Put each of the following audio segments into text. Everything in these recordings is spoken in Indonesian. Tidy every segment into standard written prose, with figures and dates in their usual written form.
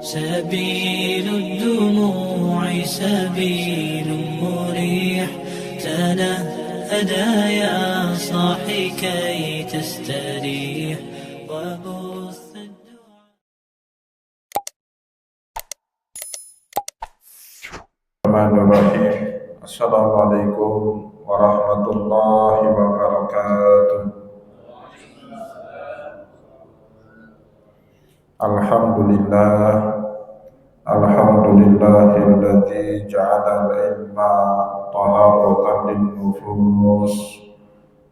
سبيل الدموع سبيل مريح، تنهدى يا صاحي كي تستريح وبث الدعاء. Bismillahirrahmanirrahim. Assalamualaikum warahmatullahi wabarakatuh. Alhamdulillahilladzi ja'ala al-ilma taharatan lin-nufus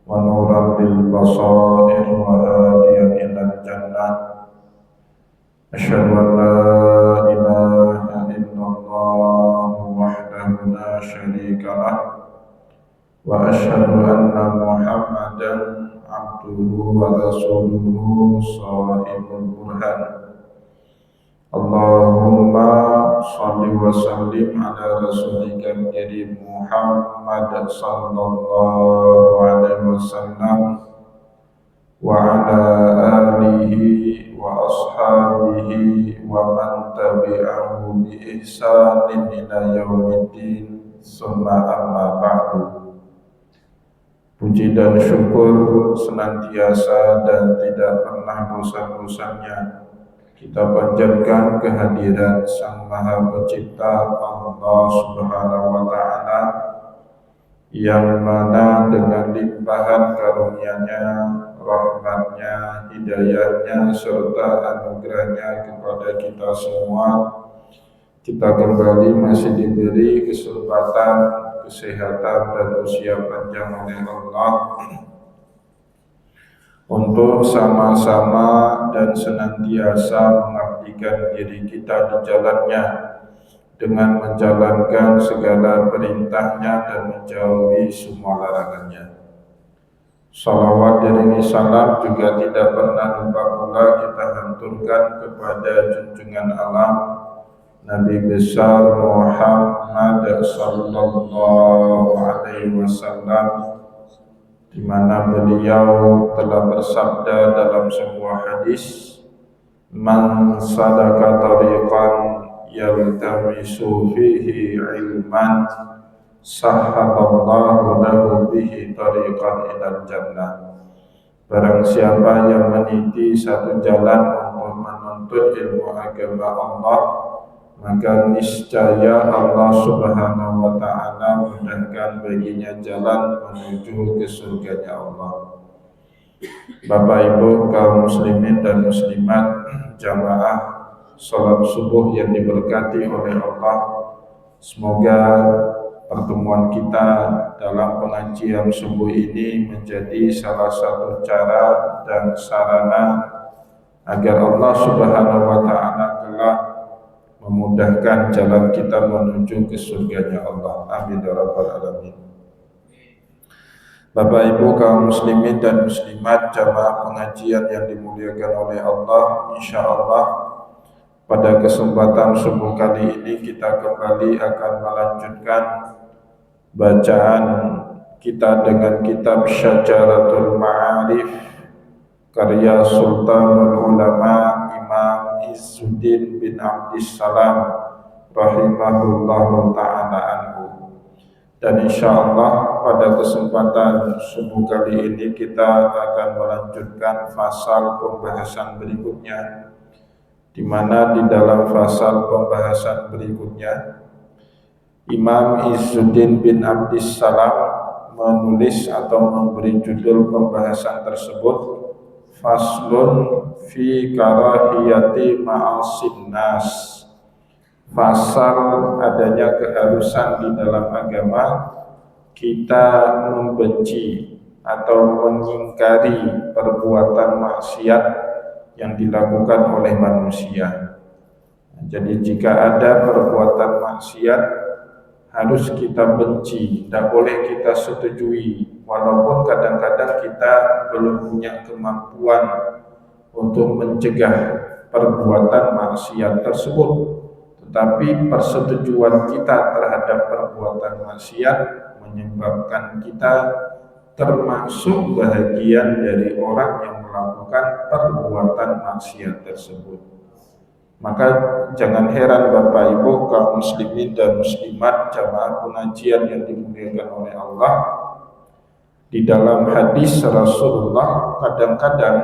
wa nuran lil-basair wa hadiyan ilal jannah. Asyhadu an la ilaha illallah wahdahu la syarika lah wa asyhadu anna Muhammadan abduhu wa rasuluhu shahibul burhan. Allahumma shalli wa sallim ala rasulika karim Muhammad sallallahu alaihi wasallam wa ala alihi wa ashabihi wa man tabi'ahu bi ihsanin ila yaumiddin, summa amma ba'du. Puji dan syukur senantiasa dan tidak pernah bosan-bosannya kita panjatkan kehadiran Sang Maha Pencipta Allah Subhanahu wa Ta'ala, yang mana dengan limpahan karunia-Nya, rahmat-Nya, hidayah-Nya, serta anugerah-Nya kepada kita semua, kita kembali masih diberi kesempatan, kesehatan, dan usia panjang oleh Allah untuk sama-sama dan senantiasa mengabdikan diri kita di jalannya dengan menjalankan segala perintahnya dan menjauhi semua larangannya. Salawat dan salam juga tidak pernah lupa pula kita hanturkan kepada junjungan alam Nabi besar Muhammad sallallahu alaihi wasallam, di mana beliau telah bersabda dalam sebuah hadis, "Man salaka tariqan yaltamisu fihi ilman, sahhalallahu lahu bihi tariqan ilal jannah." Barang siapa yang meniti satu jalan untuk menuntut ilmu agama Allah, maka niscaya Allah Subhanahu wa Ta'ala mudahkan baginya jalan menuju ke surganya Allah. Bapak Ibu kaum muslimin dan muslimat, jamaah salat subuh yang diberkati oleh Allah, semoga pertemuan kita dalam pengajian subuh ini menjadi salah satu cara dan sarana agar Allah Subhanahu wa Ta'ala telah memudahkan jalan kita menuju ke surganya Allah. Amin ya rabbal alamin. Bapak Ibu kaum muslimin dan muslimat, jamaah pengajian yang dimuliakan oleh Allah, insyaallah pada kesempatan subuh kali ini kita kembali akan melanjutkan bacaan kita dengan kitab Syajaratul Ma'arif karya Sultanul Ulama Imam Izzuddin bin Abdissalam rahimahullahu ta'ala anhu. Dan insyaallah pada kesempatan subuh kali ini kita akan melanjutkan fasal pembahasan berikutnya, di mana di dalam fasal pembahasan berikutnya Imam Izzuddin bin Abdissalam menulis atau memberi judul pembahasan tersebut Faslun fi karahiyati ma'asin nas. Fasal adanya keharusan di dalam agama kita membenci atau mengingkari perbuatan maksiat yang dilakukan oleh manusia. Jadi jika ada perbuatan maksiat harus kita benci, tidak boleh kita setujui, walaupun kadang-kadang kita belum punya kemampuan untuk mencegah perbuatan maksiat tersebut, tetapi persetujuan kita terhadap perbuatan maksiat menyebabkan kita termasuk bahagian dari orang yang melakukan perbuatan maksiat tersebut. Maka jangan heran Bapak Ibu kaum muslimin dan muslimat jamaah pengajian yang dimuliakan oleh Allah, di dalam hadis Rasulullah kadang-kadang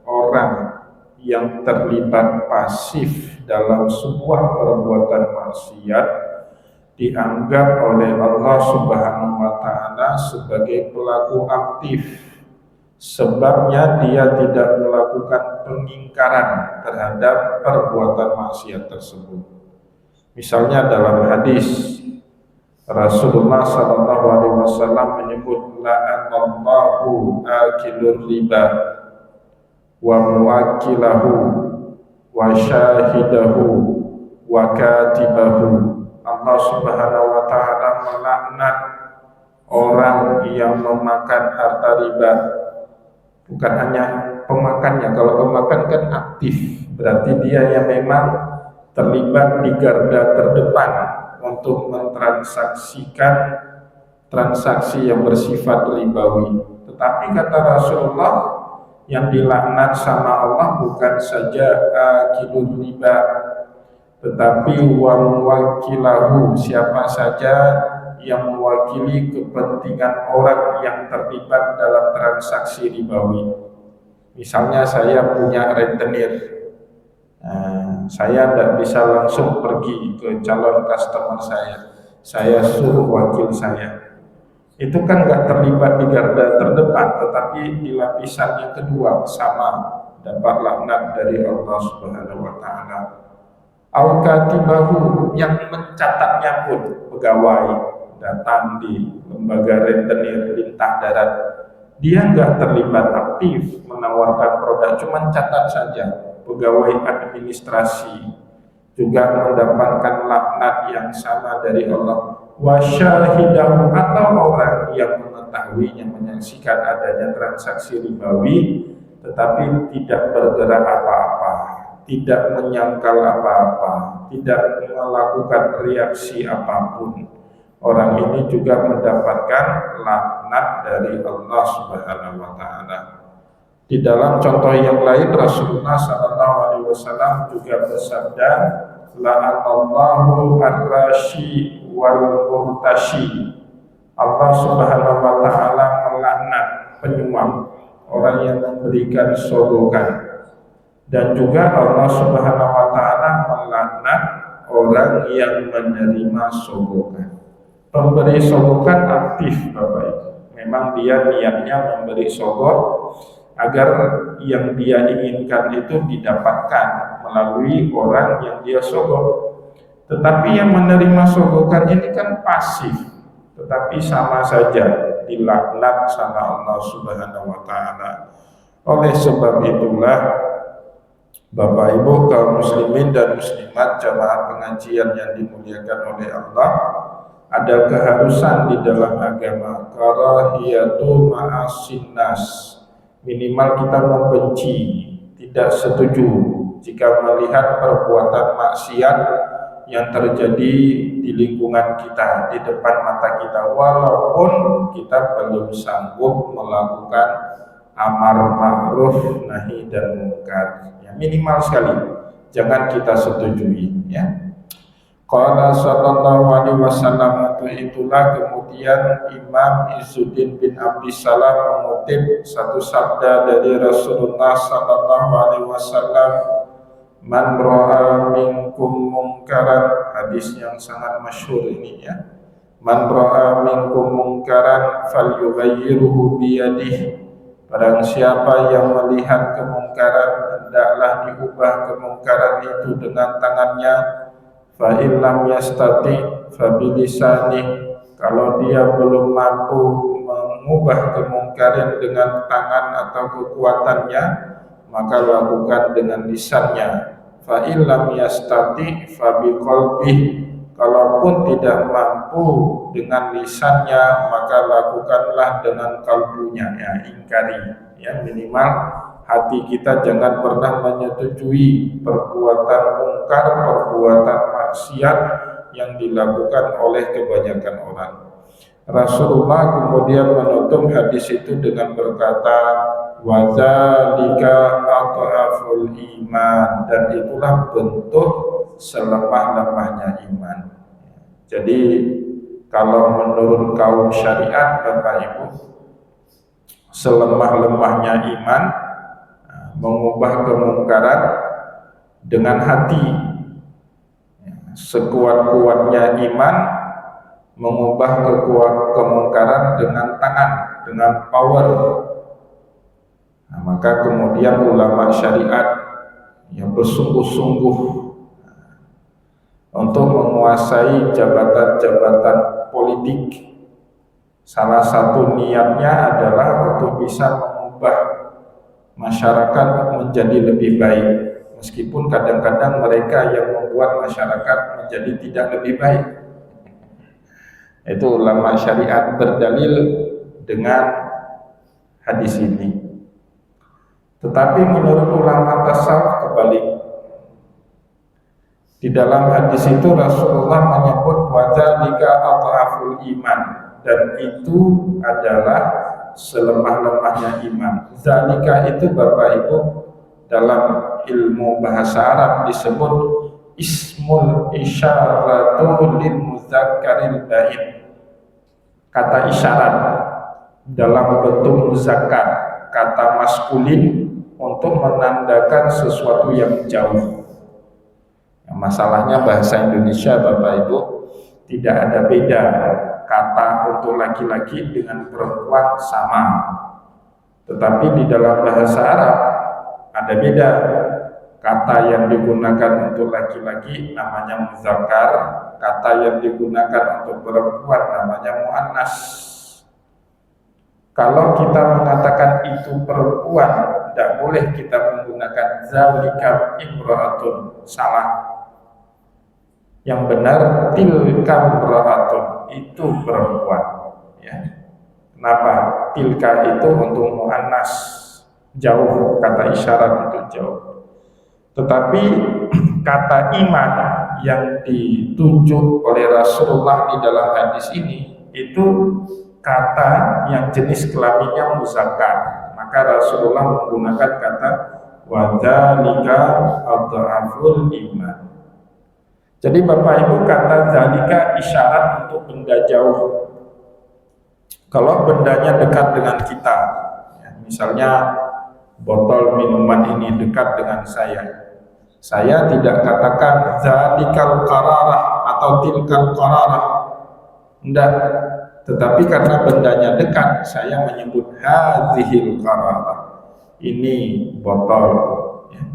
orang yang terlibat pasif dalam sebuah perbuatan maksiat dianggap oleh Allah Subhanahu wa taala sebagai pelaku aktif. Sebabnya dia tidak melakukan pengingkaran terhadap perbuatan maksiat tersebut. Misalnya dalam hadis Rasulullah sallallahu alaihi wasallam menyebut la'anallahu akilur riba wa muwakkilahu wa syahidahu wa katibahu. Allah Subhanahu wa taala melaknat orang yang memakan harta riba. Bukan hanya pemakannya, kalau pemakan kan aktif, berarti dia yang memang terlibat di garda terdepan untuk mentransaksikan transaksi yang bersifat ribawi. Tetapi kata Rasulullah, yang dilaknat sama Allah bukan saja akilur riba, tetapi wa muwakkilahu, siapa saja yang mewakili kepentingan orang yang terlibat dalam transaksi ribawi. Misalnya saya punya rentenir, saya tidak bisa langsung pergi ke calon customer saya suruh wakil saya. Itu kan nggak terlibat di garda terdepan, tetapi di lapisan yang kedua sama dapat laknat dari Allah Subhanahu wa taala. Al-katibahu, yang mencatatnya pun pegawai datang di lembaga rentenir lintah darat, dia nggak terlibat aktif menawarkan produk, cuma catat saja. Pegawai administrasi juga mendapatkan laknat yang sama dari Allah. Wasyahidahu, atau orang yang mengetahuinya, menyaksikan adanya transaksi ribawi tetapi tidak bergerak apa-apa, tidak menyangkal apa-apa, tidak melakukan reaksi apapun, orang ini juga mendapatkan laknat dari Allah Subhanahu wa taala. Di dalam contoh yang lain Rasulullah sallallahu alaihi wasallam juga bersabda, la'anallahu ar-rashi wal murtashi. Allah Subhanahu wa taala melaknat penyuap, orang yang memberikan sogokan, dan juga Allah Subhanahu wa taala melaknat orang yang menerima sogokan. Pemberi sogokan aktif Bapak Ibu. Memang dia niatnya memberi sogok agar yang dia inginkan itu didapatkan melalui orang yang dia sogok. Tetapi yang menerima sogokan ini kan pasif, tetapi sama saja dilaknat sama Allah Subhanahu wa taala. Oleh sebab itulah Bapak Ibu kaum muslimin dan muslimat jamaah pengajian yang dimuliakan oleh Allah, ada keharusan di dalam agama karahiyatu ma'asinnas. Minimal kita membenci, tidak setuju jika melihat perbuatan maksiat yang terjadi di lingkungan kita, di depan mata kita, walaupun kita belum sanggup melakukan amar ma'ruf nahi dan munkar. Ya, minimal sekali jangan kita setujui, ya. Qala sallallahu alaihi wasallam, itulah kemudian Imam Izzuddin bin Abdissalam mengutip satu sabda dari Rasulullah sallallahu alaihi wasallam, man ra'a minkum munkaran, hadis yang sangat masyhur ini, ya. Man ra'a minkum munkaran falyughayyirhu biyadihi, barang siapa yang melihat kemungkaran hendaklah diubah kemungkaran itu dengan tangannya. Fa in lam yastati fa bilisani, kalau dia belum mampu mengubah kemungkaran dengan tangan atau kekuatannya, maka lakukan dengan lisannya. Fa in lam yastati fa biqalbi, kalaupun tidak mampu dengan lisannya, maka lakukanlah dengan kalbunya, ya, ingkari, ya, minimal hati kita jangan pernah menyetujui perbuatan mungkar, perbuatan maksiat yang dilakukan oleh kebanyakan orang. Rasulullah kemudian menutup hadis itu dengan berkata, wa dzalika adhaful iman, dan itulah bentuk selemah-lemahnya iman. Jadi kalau menurut kaum syariat Bapak Ibu, selemah-lemahnya iman mengubah kemungkaran dengan hati, sekuat-kuatnya iman mengubah kemungkaran dengan tangan, dengan power. Nah, maka kemudian ulama syariat yang bersungguh-sungguh untuk menguasai jabatan-jabatan politik, salah satu niatnya adalah untuk bisa mengubah masyarakat menjadi lebih baik, meskipun kadang-kadang mereka yang membuat masyarakat menjadi tidak lebih baik. Itu ulama syariat berdalil dengan hadis ini. Tetapi menurut ulama tasawuf kebalik. Di dalam hadis itu Rasulullah menyebut wadzalika adhaful iman, dan itu adalah selemah-lemahnya iman. Zalika itu Bapak Ibu dalam ilmu bahasa Arab disebut ismul isyaratu lil mudzakkaril ba'id. Kata isyarat dalam bentuk muzakkar, kata maskulin untuk menandakan sesuatu yang jauh. Nah, masalahnya bahasa Indonesia Bapak Ibu tidak ada beda, kata untuk laki-laki dengan perempuan sama. Tetapi di dalam bahasa Arab ada beda. Kata yang digunakan untuk laki-laki namanya muzakkar, kata yang digunakan untuk perempuan namanya muannas. Kalau kita mengatakan itu perempuan, tidak boleh kita menggunakan zalika imra'atun, salah. Yang benar tilka imra'atun, itu perempuan, ya. Kenapa? Tilka itu untuk muannas, jauh, kata isyarat untuk jauh. Tetapi kata iman yang ditunjuk oleh Rasulullah di dalam hadis ini itu kata yang jenis kelaminnya muzakkar. Maka Rasulullah menggunakan kata wadzalika adhaful iman. Jadi Bapak Ibu, kata zalika isyarat untuk benda jauh. Kalau bendanya dekat dengan kita, ya, misalnya botol minuman ini dekat dengan saya tidak katakan zalikal qararah atau tilkal qararah, enggak. Tetapi karena bendanya dekat, saya menyebut hadzihil qararah, ini botol, ya.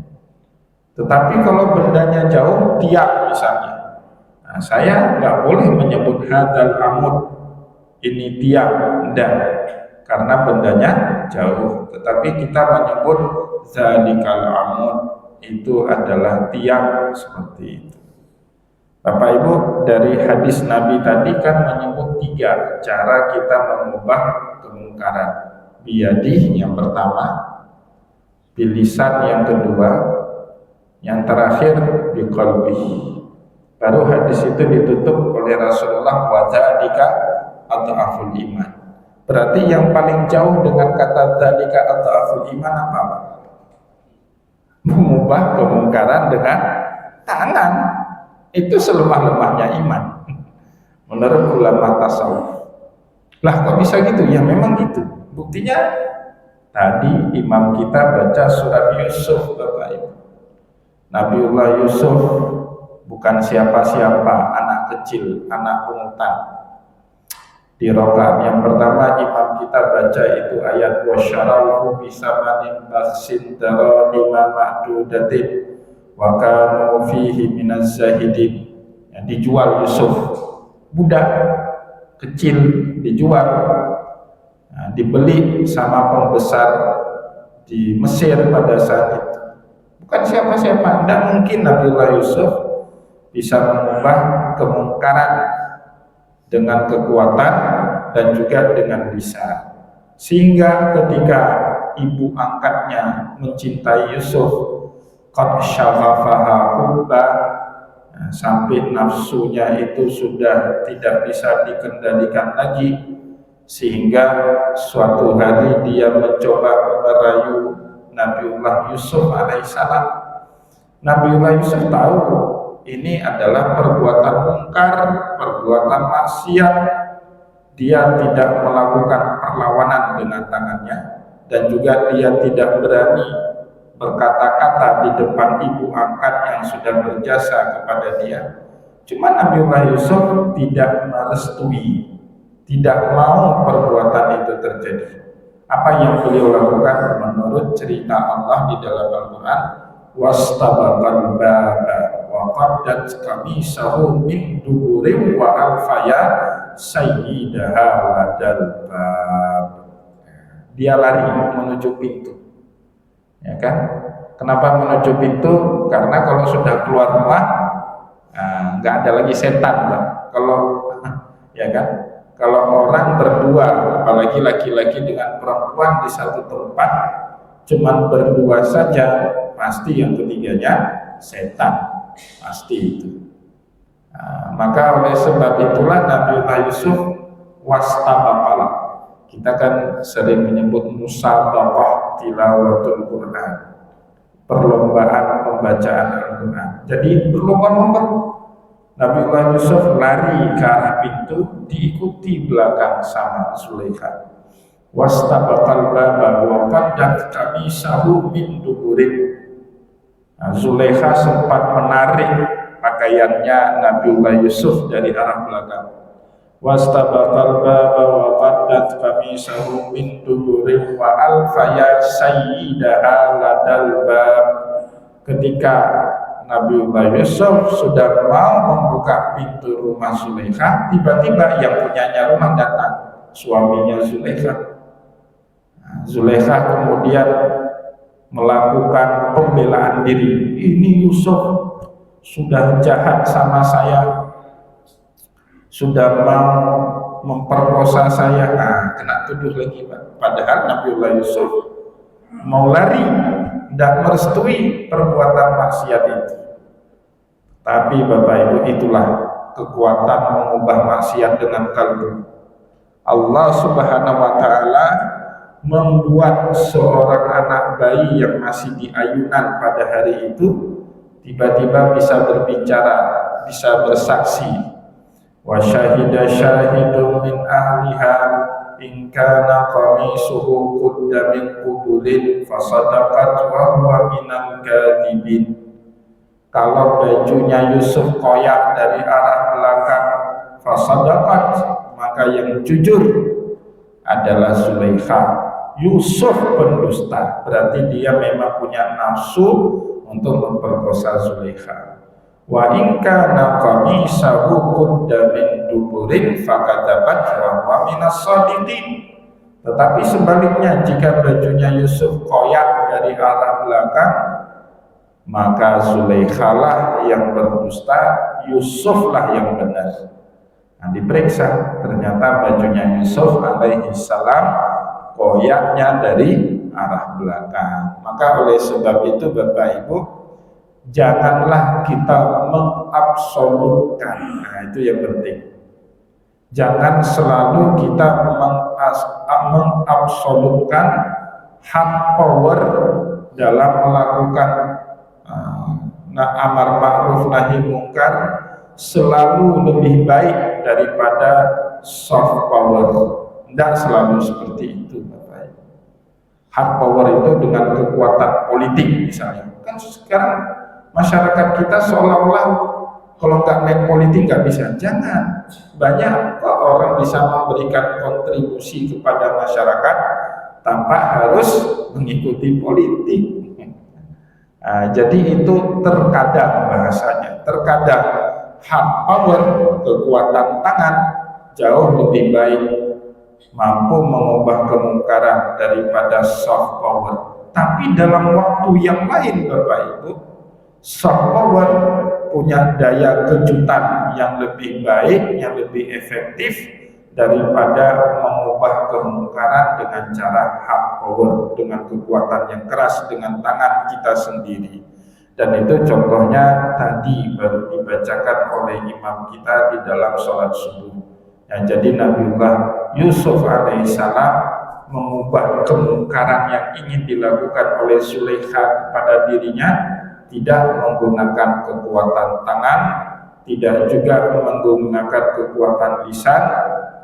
Tetapi kalau bendanya jauh, tiang misalnya, nah, saya nggak boleh menyebut hadzal amud, ini tiang, enggak, karena bendanya jauh. Tetapi kita menyebut zalikal amud, itu adalah tiang, seperti itu. Bapak Ibu, dari hadis Nabi tadi kan menyebut 3 cara kita mengubah kemungkaran. Biyadih yang pertama, bilisan yang kedua, yang terakhir biqalbihi. Baru hadis itu ditutup oleh Rasulullah wadzalika adhaful iman. Berarti yang paling jauh dengan kata dzalika adhaful iman apa? Mengubah kemungkaran dengan tangan. Itu selemah-lemahnya iman menurut ulama tasawuf. Lah kok bisa gitu? Ya memang gitu. Buktinya tadi imam kita baca surat Yusuf, Bapak Ibu. Nabiullah Yusuf bukan siapa-siapa, anak kecil, anak pungutan. Di rakaat yang pertama imam kita baca itu ayat wasyarahu bisamanin baksin darahima ma'dudatin wa kanu fihi minaz zahidin. Yang dijual Yusuf, budak kecil dijual, nah, dibeli sama pembesar di Mesir pada saat itu. Bukan siapa-siapa, tidak mungkin Nabiullah Yusuf bisa mengubah kemungkaran dengan kekuatan dan juga dengan lisan. Sehingga ketika ibu angkatnya mencintai Yusuf, qad syaghafaha hubba, sampai nafsunya itu sudah tidak bisa dikendalikan lagi, sehingga suatu hari dia mencoba merayu Nabiullah Yusuf alaihissalam. Nabiullah Yusuf tahu ini adalah perbuatan mungkar, perbuatan maksiat. Dia tidak melakukan perlawanan dengan tangannya, dan juga dia tidak berani berkata-kata di depan ibu angkat yang sudah berjasa kepada dia. Cuma Nabiullah Yusuf tidak merestui, tidak mau perbuatan itu terjadi. Apa yang beliau lakukan menurut cerita Allah di dalam Al-Quran, wastabaqal baba wa qaddat qamisahu min duburin wa alfaya sayyidaha ladal bab. Dia lari menuju pintu, ya kan? Kenapa menuju pintu? Karena kalau sudah keluar rumah nggak ada lagi setan, Bang. Kalau ya kan, kalau orang berdua, apalagi laki-laki dengan perempuan di satu tempat, cuman berdua saja, pasti yang ketiganya setan, pasti itu. Maka oleh sebab itulah Nabiullah Yusuf wastabaqal. Kita kan sering menyebut musabaqah tilawatul Quran, perlombaan pembacaan Al-Quran. Jadi berlomba-lomba. Nabiullah Yusuf lari ke arah pintu, diikuti belakang sama Zulaikha. Wastabaqal baba wa qaddat qamisahu min duburin. Zulaikha sempat menarik pakaiannya Nabiullah Yusuf dari arah belakang. Wastabaqal baba wa qaddat qamisahu min duburin wa alfaya sayyidaha ladal bab. Ketika Nabiullah Yusuf sudah mau membuka pintu rumah Zulaikha, tiba-tiba yang punyanya rumah datang, suaminya Zulaikha. Zulaikha kemudian melakukan pembelaan diri. Ini Yusuf sudah jahat sama saya, sudah mau memperkosa saya. Kena tuduh lagi, Pak. Padahal Nabiullah Yusuf mau lari, tidak merestui perbuatan maksiat itu. Tapi Bapak Ibu, itulah kekuatan mengubah maksiat dengan kalbu. Allah Subhanahu wa Ta'ala membuat seorang anak bayi yang masih di ayunan pada hari itu tiba-tiba bisa berbicara, bisa bersaksi. Wa syahida syahidun min ahliha in kana qamisuhu qudda min qubulin fasadaqat wa huwa minal kadhibin. Kalau bajunya Yusuf koyak dari arah belakang, fasadaqat, maka yang jujur adalah Zulaikha. Yusuf pendusta, berarti dia memang punya nafsu untuk memperkosa Zulaikha. Wa in kana qamisahu qudda min duburin fakadzabat wa huwa minas shadiqin. Tetapi sebaliknya, jika bajunya Yusuf koyak dari arah belakang, maka Zulaikha lah yang berdusta, Yusuf lah yang benar. Nah, diperiksa, ternyata bajunya Yusuf alaihi salam koyaknya dari arah belakang. Maka oleh sebab itu Bapak Ibu, janganlah kita mengabsolutkan. Nah, itu yang penting. Jangan selalu kita mengabsolutkan hard power dalam melakukan amar ma'ruf nahi mungkar selalu lebih baik daripada soft power. Tidak selalu seperti itu, Bapak. Hard power itu dengan kekuatan politik misalnya. Kan sekarang masyarakat kita seolah-olah kalau nggak main politik nggak bisa. Jangan. Banyak kok orang bisa memberikan kontribusi kepada masyarakat tanpa harus mengikuti politik. Jadi itu terkadang bahasanya, terkadang hard power, kekuatan tangan jauh lebih baik mampu mengubah kemungkaran daripada soft power. Tapi dalam waktu yang lain Bapak Ibu, soft power punya daya kejutan yang lebih baik, yang lebih efektif daripada mengubah kemungkaran dengan cara hard power, dengan kekuatan yang keras, dengan tangan kita sendiri. Dan itu contohnya tadi baru dibacakan oleh imam kita di dalam sholat subuh. Ya, jadi Nabiullah Yusuf alaihissalam mengubah kemungkaran yang ingin dilakukan oleh Zulaikha kepada dirinya tidak menggunakan kekuatan tangan, tidak juga menggunakan kekuatan lisan,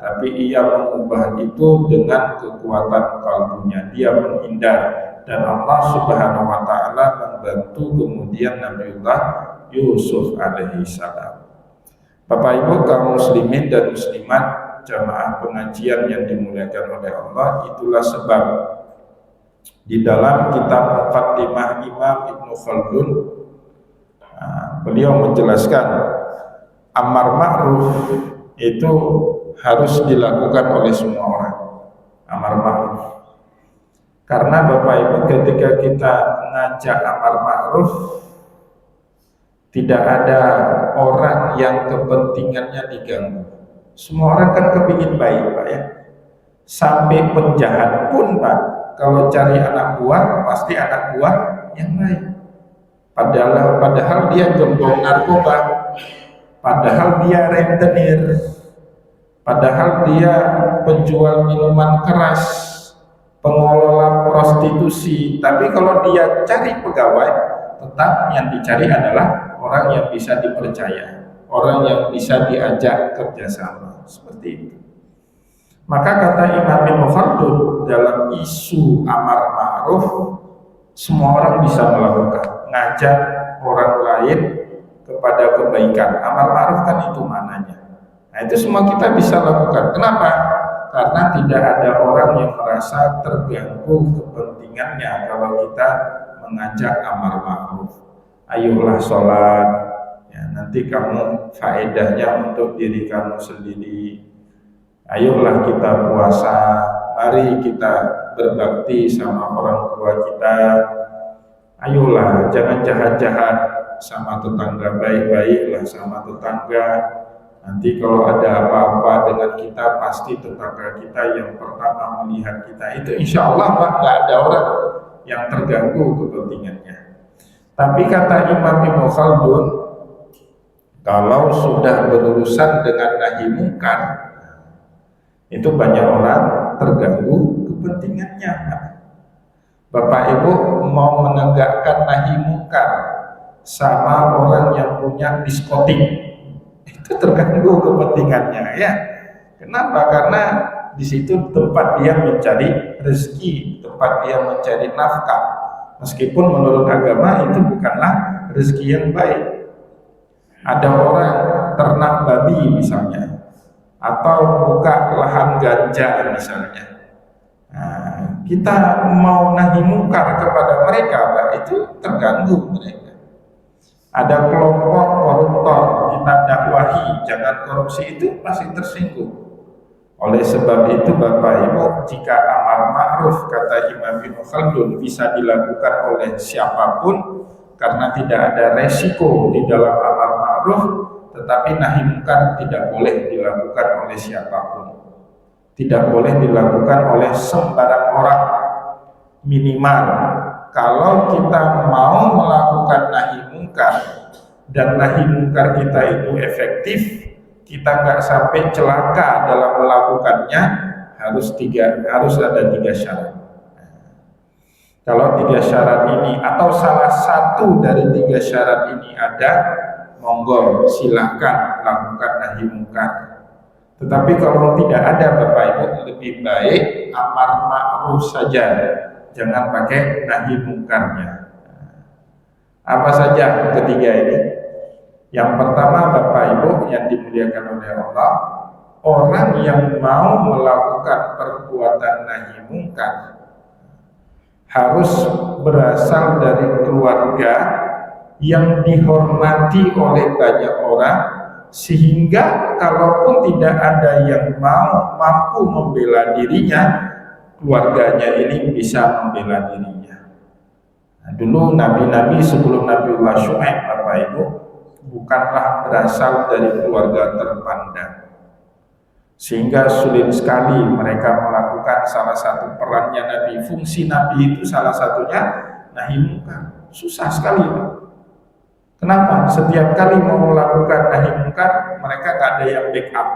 tapi ia mengubah itu dengan kekuatan kalbunya. Dia menghindar, dan Allah Subhanahu wa taala membantu kemudian Nabiullah Yusuf alaihissalam. Bapak Ibu kaum muslimin dan muslimat jamaah pengajian yang dimuliakan oleh Allah, itulah sebab di dalam kitab Muqaddimah Imam Ibnu Khaldun beliau menjelaskan amar ma'ruf itu harus dilakukan oleh semua orang. Amar ma'ruf, karena Bapak Ibu ketika kita ngajak amar ma'ruf, tidak ada orang yang kepentingannya diganggu. Semua orang kan kepingin baik, Pak, ya. Sampai penjahat pun, Pak, kalau cari anak buah pasti anak buah yang baik. Padahal dia gembong narkoba, padahal dia rentenir, padahal dia penjual minuman keras, pengelola prostitusi. Tapi kalau dia cari pegawai, tetap yang dicari adalah orang yang bisa dipercaya, orang yang bisa diajak kerjasama, seperti itu. Maka kata Imam Ibnu Khaldun, dalam isu amar ma'ruf semua orang bisa melakukan, ngajak orang lain kepada kebaikan. Amar ma'ruf kan itu mananya. Nah, itu semua kita bisa lakukan. Kenapa? Karena tidak ada orang yang merasa terganggu kepentingannya kalau kita mengajak amar ma'ruf. Ayolah sholat, ya, nanti kamu faedahnya untuk diri kamu sendiri. Ayolah kita puasa, mari kita berbakti sama orang tua kita. Ayolah jangan jahat-jahat sama tetangga, baik-baiklah sama tetangga. Nanti kalau ada apa-apa dengan kita, pasti tetangga kita yang pertama melihat kita. Itu insya Allah, Pak, nggak ada orang yang terganggu kepentingannya. Tapi kata Imam Ibnu Khaldun, kalau sudah berurusan dengan nahi mungkar, itu banyak orang terganggu kepentingannya. Bapak Ibu mau menegakkan nahi mungkar sama orang yang punya diskotik, itu terganggu kepentingannya, ya. Kenapa? Karena di situ tempat dia mencari rezeki, tempat dia mencari nafkah. Meskipun menurut agama itu bukanlah rezeki yang baik. Ada orang ternak babi misalnya, atau buka lahan ganja misalnya. Nah, kita mau nahi mungkar kepada mereka, Pak, itu terganggu mereka. Ada kelompok koruptor, kita dakwahi jangan korupsi, itu pasti tersinggung. Oleh sebab itu Bapak Ibu, jika amar ma'ruf kata Imam Ibnu Khaldun bisa dilakukan oleh siapapun karena tidak ada resiko di dalam amar ma'ruf, tetapi nahi mungkar tidak boleh dilakukan oleh siapapun. Tidak boleh dilakukan oleh sembarang orang. Minimal kalau kita mau melakukan nahi mungkar dan nahi mungkar kita itu efektif, kita nggak sampai celaka dalam melakukannya, harus ada 3 syarat. Kalau 3 syarat ini atau salah satu dari 3 syarat ini ada, monggo silahkan lakukan nahi mungkar. Tetapi kalau tidak ada, Bapak Ibu, lebih baik amar ma'ruf saja, jangan pakai nahi mungkarnya. Apa saja ketiga ini? Yang pertama, Bapak Ibu yang dimuliakan oleh Allah, orang yang mau melakukan perbuatan nahi mungkar harus berasal dari keluarga yang dihormati oleh banyak orang, sehingga kalaupun tidak ada yang mampu membela dirinya, keluarganya ini bisa membela dirinya. Nah, dulu nabi-nabi sebelum Nabiullah Syuaib, Bapak Ibu, bukanlah berasal dari keluarga terpandang, sehingga sulit sekali mereka melakukan salah satu perannya Nabi. Fungsi Nabi itu salah satunya nahi mungkar. Susah sekali, Pak. Kenapa? Setiap kali mau melakukan nahi mungkar, mereka nggak ada yang backup.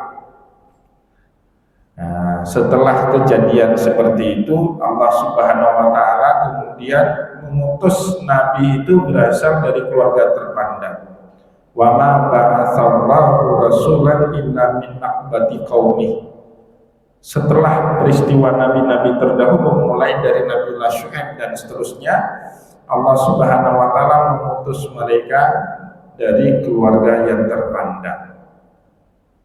Nah, setelah kejadian seperti itu, Allah Subhanahu wa taala kemudian mengutus nabi itu berasal dari keluarga terpandang. Wa ma ba'atsallahu rasulan illa min aqbati qaumi. Setelah peristiwa nabi-nabi terdahulu mulai dari Nabiullah Syuaib dan seterusnya, Allah Subhanahu wa taala mengutus mereka dari keluarga yang terpandang.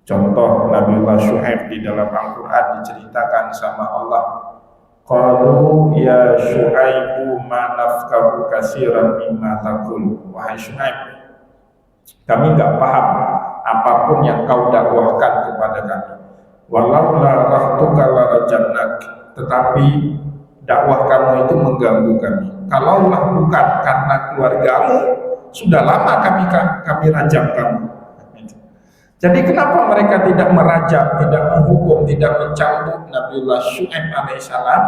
Contoh Nabiullah Syuaib di dalam Al-Qur'an diceritakan sama Allah, qalu ya Syuaibu ma nafqahu katsiran mimma taqul. Wahai Syuaib, kami enggak paham apapun yang kau dakwahkan kepada kami. Walau la rahtuka la rajamnak, tetapi dakwah kamu itu mengganggu kami. Kalaulah bukan karena keluargamu, sudah lama kami rajam kamu. Jadi kenapa mereka tidak merajam, tidak menghukum, tidak mencambuk Nabiullah Syuaib alaihissalam?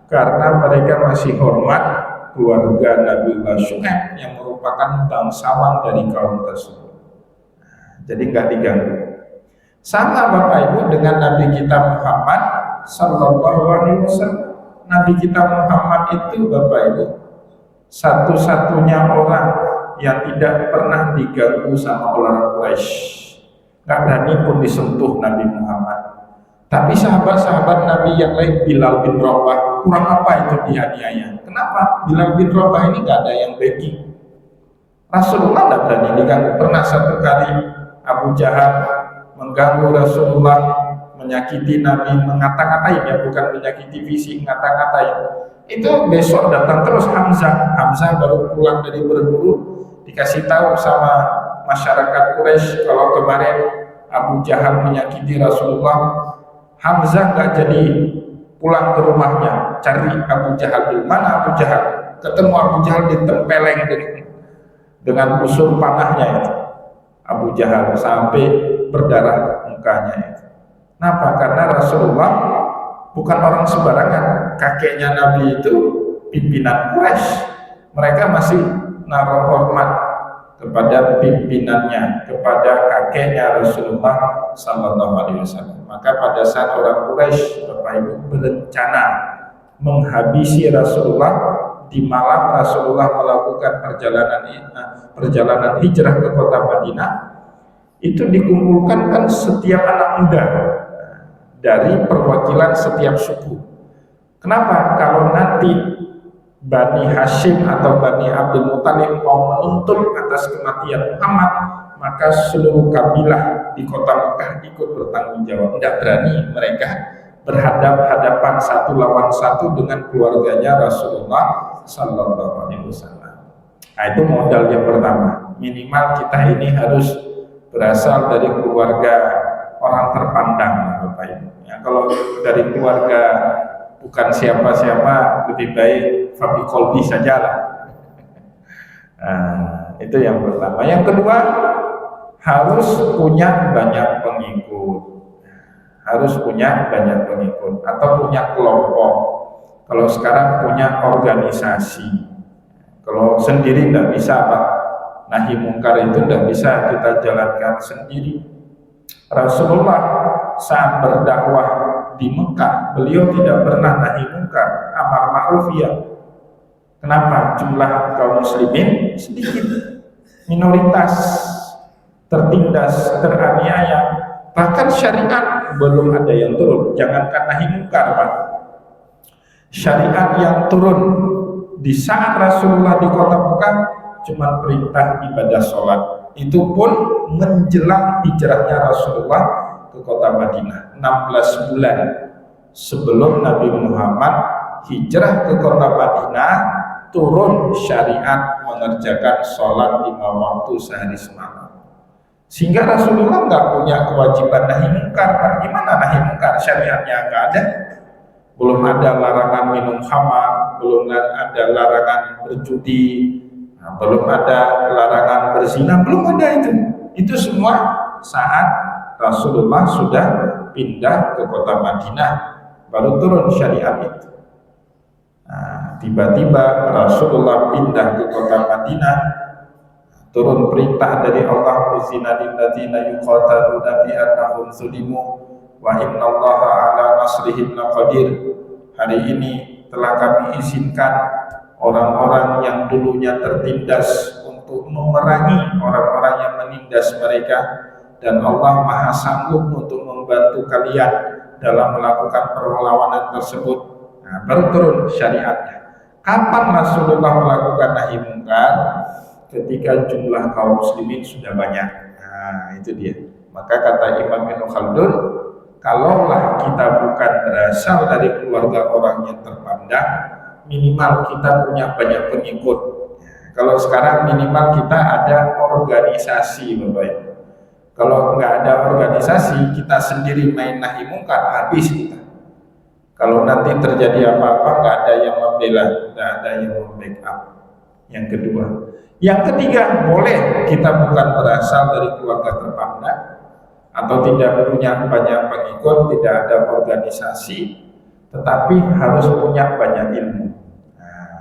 Karena mereka masih hormat keluarga Nabiullah Syuaib yang merupakan bangsawan dari kaum tersebut. Jadi nggak diganggu. Sama Bapak Ibu dengan Nabi kita Muhammad Sallallahu Alaihi Wasallam. Nabi kita Muhammad itu Bapak Ibu satu-satunya orang yang tidak pernah diganggu sama orang Quraisy. Gak berani pun disentuh Nabi Muhammad. Tapi sahabat-sahabat Nabi yang lain, Bilal bin Rabah, kurang apa itu dianiaya? Kenapa? Bilal bin Rabah ini gak ada yang backing. Rasulullah gak berani diganggu. Pernah satu kali Abu Jahal mengganggu Rasulullah, menyakiti Nabi, mengata-ngatain, ya bukan menyakiti fisik, ngata-ngatain. Itu besok datang terus Hamzah. Hamzah baru pulang dari berburu, dikasih tahu sama masyarakat Quraisy kalau kemarin Abu Jahal menyakiti Rasulullah, Hamzah gak jadi pulang ke rumahnya, cari Abu Jahal dulu. Mana Abu Jahal? Ketemu Abu Jahal ditempeleng dengan busur panahnya itu. Abu Jahal sampai berdarah mukanya itu. Kenapa? Karena Rasulullah bukan orang sembarangan. Kakeknya Nabi itu pimpinan Quraisy. Mereka masih naruh hormat kepada pimpinannya, kepada kakeknya Rasulullah Sallallahu Alaihi Wasallam. Maka pada saat orang Quraisy Bapak Ibu berencana menghabisi Rasulullah di malam Rasulullah melakukan perjalanan hijrah ke kota Madinah, itu dikumpulkan kan setiap anak muda dari perwakilan setiap suku. Kenapa? Kalau nanti Bani Hashim atau Bani Abdul Muthalib mau menuntut atas kematian Muhammad, maka seluruh kabilah di kota Mekah ikut bertanggung jawab. Tidak berani mereka berhadapan satu lawan satu dengan keluarganya Rasulullah Sallallahu Alaihi Wasallam. Nah, itu modal yang pertama. Minimal kita ini harus berasal dari keluarga orang terpandang, Bapak Ibu. Ya, kalau dari keluarga bukan siapa-siapa, lebih baik Fabi Kolbi sajalah. Nah, itu yang pertama. Yang kedua, harus punya banyak pengikut. Harus punya banyak pengikut atau punya kelompok. Kalau sekarang punya organisasi. Kalau sendiri tidak bisa, Pak. Nahi mungkar itu tidak bisa kita jalankan sendiri. Rasulullah saat berdakwah di Mekah, beliau tidak pernah nahi mungkar, amar ma'ruf ya. Kenapa? Jumlah kaum muslimin sedikit, minoritas, tertindas, teraniaya, bahkan syariat belum ada yang turun. Jangankan nahi mungkar, Pak. Syariat yang turun di saat Rasulullah di kota Mekah cuma perintah ibadah sholat. Itu pun menjelang hijrahnya Rasulullah ke kota Madinah, 16 bulan sebelum Nabi Muhammad hijrah ke kota Madinah, turun syariat mengerjakan sholat 5 waktu sehari semalam. Sehingga Rasulullah nggak punya kewajiban nahi mungkar. Gimana nahi mungkar? Syariatnya nggak ada. Belum ada larangan minum khamar, belum ada larangan berjudi, belum ada larangan berzina, belum ada itu. Itu semua saat Rasulullah sudah pindah ke kota Madinah, baru turun syariat itu. Nah, tiba-tiba Rasulullah pindah ke kota Madinah, turun perintah dari Allah, uzina lilladzina yuqataluna bi annahum zulimu, wa innallaha ala nasrihim laqadir. Hari ini telah kami izinkan orang-orang yang dulunya tertindas untuk memerangi orang-orang yang menindas mereka, dan Allah maha sanggup untuk membantu kalian dalam melakukan perlawanan tersebut. Nah, baru turun syariatnya. Kapan Rasulullah melakukan nahi mungkar? Ketika jumlah kaum muslimin sudah banyak. Nah, itu dia. Maka kata Imam Ibnu Khaldun, kalaulah kita bukan berasal dari keluarga orang yang terpandang, minimal kita punya banyak pengikut. Kalau sekarang minimal kita ada organisasi, Bapak Ibu. Kalau nggak ada organisasi, kita sendiri main nahi mungkar, habis kita. Kalau nanti terjadi apa-apa, nggak ada yang membela, nggak ada yang membackup. Yang kedua. Yang ketiga, boleh kita bukan berasal dari keluarga terpandang atau tidak punya banyak pengikut, tidak ada organisasi, tetapi harus punya banyak ilmu. Nah,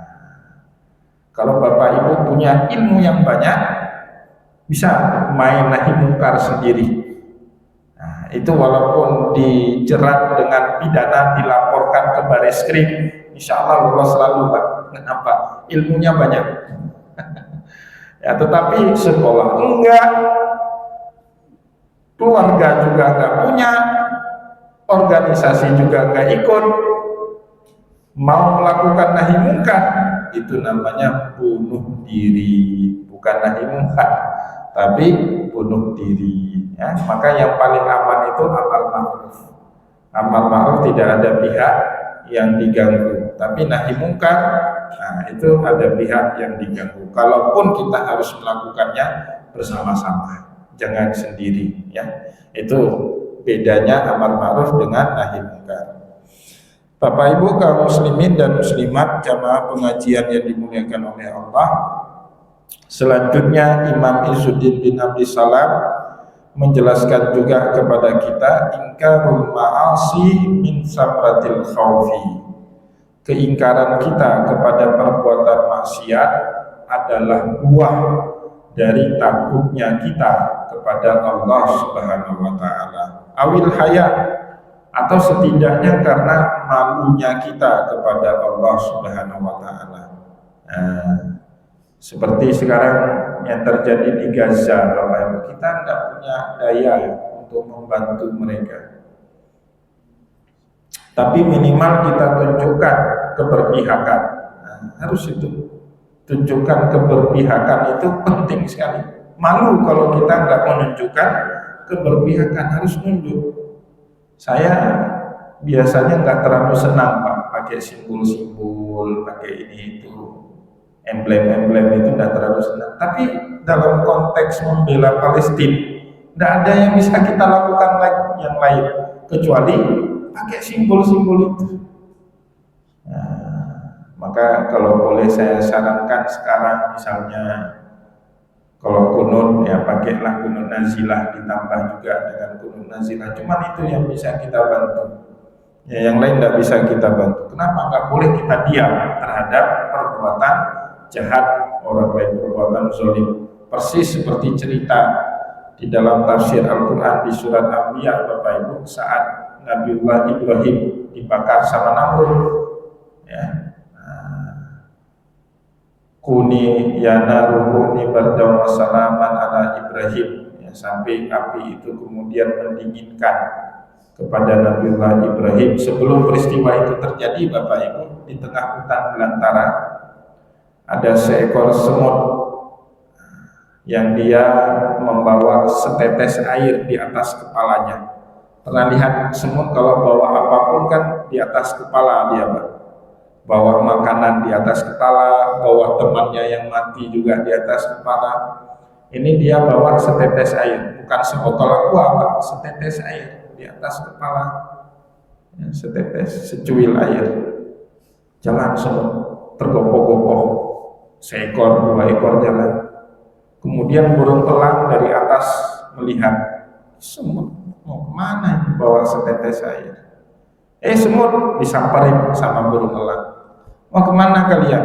kalau Bapak Ibu punya ilmu yang banyak, bisa main nahi mungkar sendiri. Nah, itu walaupun dijerat dengan pidana, dilaporkan ke Bareskrim, insya Allah lolos selalu, Pak. Kenapa? Ilmunya banyak. Ya, tetapi sekolah enggak, keluarga juga enggak punya, organisasi juga enggak ikut, mau melakukan nahi mungkar, itu namanya bunuh diri, bukan nahi mungkar, tapi bunuh diri. Ya, maka yang paling aman itu amar ma'ruf. Amar ma'ruf tidak ada pihak yang diganggu, tapi nahi mungkar, nah itu ada pihak yang diganggu. Kalaupun kita harus melakukannya bersama-sama, jangan sendiri. Ya, itu bedanya amar ma'ruf dengan nahi mungkar. Bapak Ibu kaum muslimin dan muslimat, jamaah pengajian yang dimuliakan oleh Allah. Selanjutnya Imam Izzuddin bin Abdi Salam menjelaskan juga kepada kita ingkarul ma'asi min samratil khawfi. Keingkaran kita kepada perbuatan maksiat adalah buah dari takutnya kita kepada Allah Subhanahu wa taala. Awil haya, atau setidaknya karena malunya kita kepada Allah Subhanahu wa taala. Nah, seperti sekarang yang terjadi di Gaza, Bapak Ibu, kita tidak punya daya untuk membantu mereka. Tapi minimal kita tunjukkan keberpihakan. Nah, harus itu. Tunjukkan keberpihakan itu penting sekali. Malu kalau kita nggak menunjukkan keberpihakan, harus nunjuk. Saya biasanya nggak terlalu senang, Pak, pakai simbol-simbol, pakai ini itu, emblem-emblem itu nggak terlalu senang. Tapi dalam konteks membela Palestina, nggak ada yang bisa kita lakukan lagi yang lain kecuali pakai simbol-simbol itu. Nah, maka kalau boleh saya sarankan sekarang, misalnya kalau kunut, ya pakailah kunut nazilah, ditambah juga dengan kunut nazilah. Cuman itu yang bisa kita bantu. Ya, yang lain tidak bisa kita bantu. Kenapa nggak boleh kita diam terhadap perbuatan jahat orang lain, perbuatan zalim? Persis seperti cerita di dalam tafsir Al-Quran di surat Anbiya, Bapak Ibu, saat Nabiullah Ibrahim dibakar sama Namrud. Ya. Kuni ya narukuni bardaw wa salaman ala Ibrahim, ya, sampai api itu kemudian mendinginkan kepada Nabiullah Ibrahim. Sebelum peristiwa itu terjadi, Bapak Ibu, di tengah hutan belantara ada seekor semut yang dia membawa setetes air di atas kepalanya. Pernah lihat semut kalau bawa apapun kan di atas kepala dia, Pak. Bawa makanan di atas kepala, bawa temannya yang mati juga di atas kepala. Ini dia bawa setetes air, bukan sebotol aqua, Pak, setetes air di atas kepala. Ya, setetes, secuil air. Jalan semut, tergopoh-gopoh, seekor, 2 ekor jalan. Kemudian burung elang dari atas melihat, semut mau kemana bawa setetes air? Semut disamperin sama burung elang. Mau kemana kalian?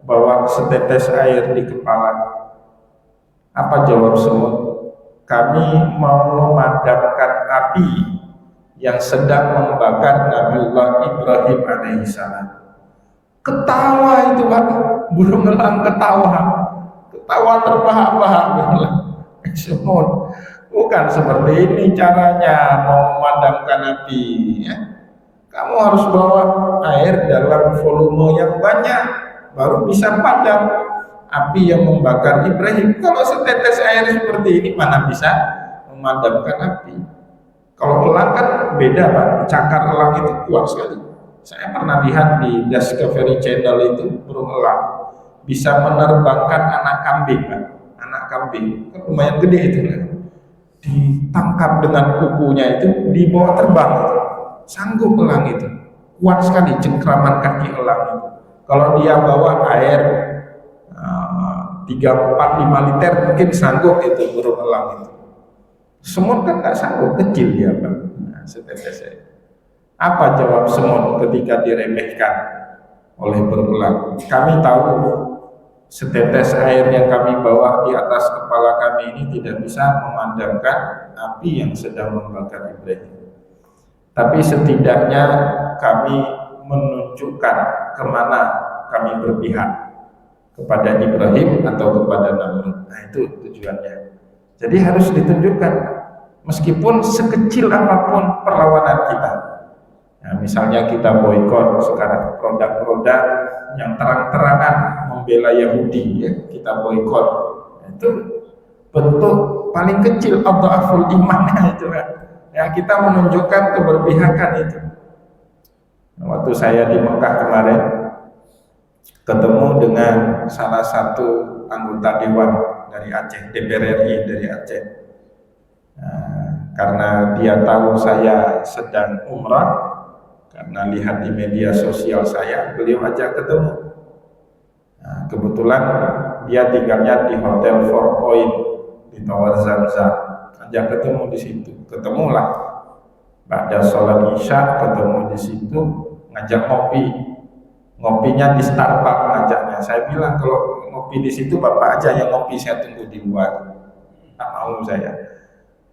Bawa setetes air di kepala. Apa jawab semut? Kami mau memadamkan api yang sedang membakar Nabiullah Ibrahim alaihissalam. Ketawa itu Pak, burung elang ketawa terbahak-bahak. Semut. Bukan seperti ini caranya mau memadamkan api ya. Kamu harus bawa air dalam volume yang banyak, baru bisa padam api yang membakar Ibrahim. Kalau setetes air seperti ini mana bisa memadamkan api. Kalau elang kan beda Pak, cakar elang itu kuat sekali. Saya pernah lihat di Discovery Channel itu burung elang bisa menerbangkan anak kambing Pak. Anak kambing kan lumayan gede itu kan. Ditangkap dengan kukunya itu dibawa terbang itu. Sanggup elang itu, kuat sekali cengkraman kaki elang itu. Kalau dia bawa air 3, 4, 5 liter mungkin sanggup itu burung elang itu. Semut kan nggak sanggup, kecil dia Pak. Nah, setetes saya. Apa jawab semut ketika diremehkan oleh burung elang? Kami tahu setetes air yang kami bawa di atas kepala kami ini tidak bisa memadamkan api yang sedang membakar Ibrahim. Tapi setidaknya kami menunjukkan kemana kami berpihak, kepada Ibrahim atau kepada Namrud. Nah itu tujuannya. Jadi harus ditunjukkan meskipun sekecil apapun perlawanan kita. Nah, misalnya kita boikot sekarang produk-produk yang terang-terangan membela Yahudi, ya, kita boikot. Itu bentuk paling kecil adhaful imannya itu kan. Ya, kita menunjukkan keberpihakan itu. Waktu saya di Mekah kemarin ketemu dengan salah satu anggota dewan dari Aceh, DPR RI dari Aceh. Nah, karena dia tahu saya sedang umrah, karena lihat di media sosial saya, beliau ajak ketemu. Nah, kebetulan dia tinggalnya di Hotel 4 Point di Tower Zamzam. Ajak ketemu di situ, ketemulah. Pada sholat Isya ketemu di situ, ngajak ngopi. Ngopinya di Starbucks ngajaknya. Saya bilang kalau ngopi di situ bapak aja yang ngopi, saya tunggu di luar. Tak mau saya.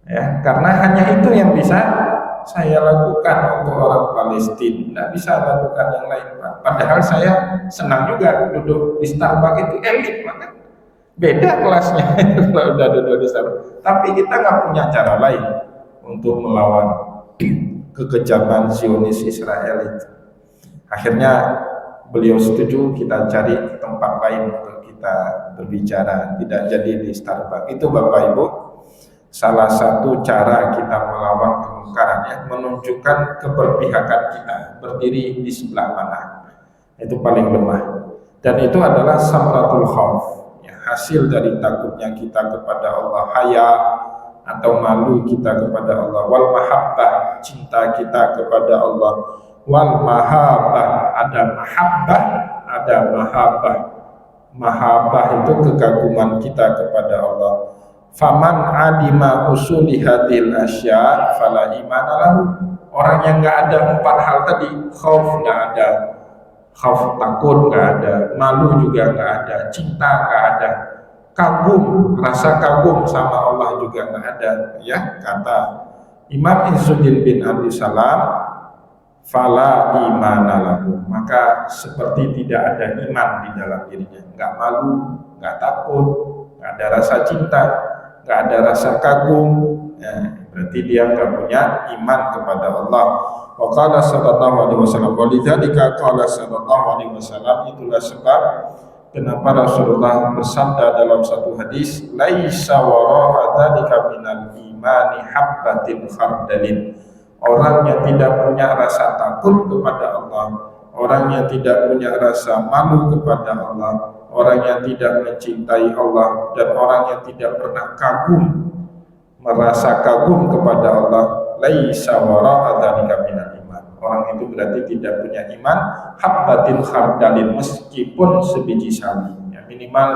Ya, karena hanya itu yang bisa saya lakukan untuk orang Palestina, tidak bisa lakukan yang lain Pak. Padahal saya senang juga duduk di Starbucks, itu elit banget. Beda kelasnya kalau udah duduk di Starbucks. Tapi kita nggak punya cara lain untuk melawan kekejaman Zionis Israel itu. Akhirnya beliau setuju kita cari tempat lain untuk kita berbicara, tidak jadi di Starbucks. Itu Bapak Ibu, salah satu cara kita melawan kemungkaran, ya, menunjukkan keberpihakan kita, berdiri di sebelah mana. Itu paling lemah. Dan itu adalah samratul khauf, ya, hasil dari takutnya kita kepada Allah, haya atau malu kita kepada Allah, wal mahabbah, cinta kita kepada Allah, wal mahabbah, ada mahabbah, ada mahabbah. Mahabbah itu kekaguman kita kepada Allah. Faman adima usuli hadil asya fala imana lahu. Orang yang nggak ada 4 hal tadi, khauf nggak ada, khauf takut nggak ada, malu juga nggak ada, cinta nggak ada, kagum, rasa kagum sama Allah juga nggak ada, ya, kata Imam Izzuddin bin Abdussalam, fala imana lahu, maka seperti tidak ada iman di dalam dirinya, nggak malu, nggak takut, nggak ada rasa cinta, nggak ada rasa kagum, ya, berarti dia nggak punya iman kepada Allah. Wa qala sallallahu alaihi wasallam, walidzalika qala sallallahu alaihi wasallam, itulah sebab kenapa Rasulullah bersabda dalam satu hadis, laisa wara'a dzalika minal imani habbatin khardalin. Orang yang tidak punya rasa takut kepada Allah, orang yang tidak punya rasa malu kepada Allah, orang yang tidak mencintai Allah, dan orang yang tidak pernah kagum, merasa kagum kepada Allah, laisa wara'a dzalika minal iman. Orang itu berarti tidak punya iman habbatin khardalin, meskipun sebiji sawi. Ya, minimal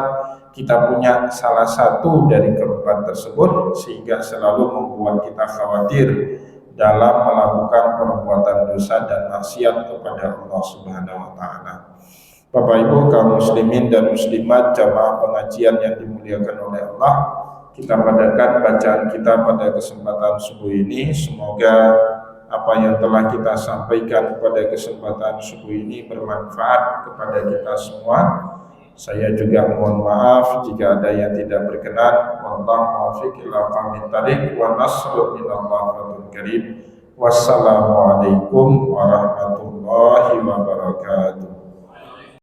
kita punya salah satu dari keempat tersebut, sehingga selalu membuat kita khawatir dalam melakukan perbuatan dosa dan maksiat kepada Allah Subhanahu wa taala. Bapak Ibu kaum muslimin dan muslimat, jamaah pengajian yang dimuliakan oleh Allah, kita padakan bacaan kita pada kesempatan subuh ini. Semoga apa yang telah kita sampaikan pada kesempatan subuh ini bermanfaat kepada kita semua. Saya juga mohon maaf jika ada yang tidak berkenan. Wallahu muwaffiq ila aqwamit thoriq wa nasrun minallahi wa karim. Wassalamualaikum warahmatullahi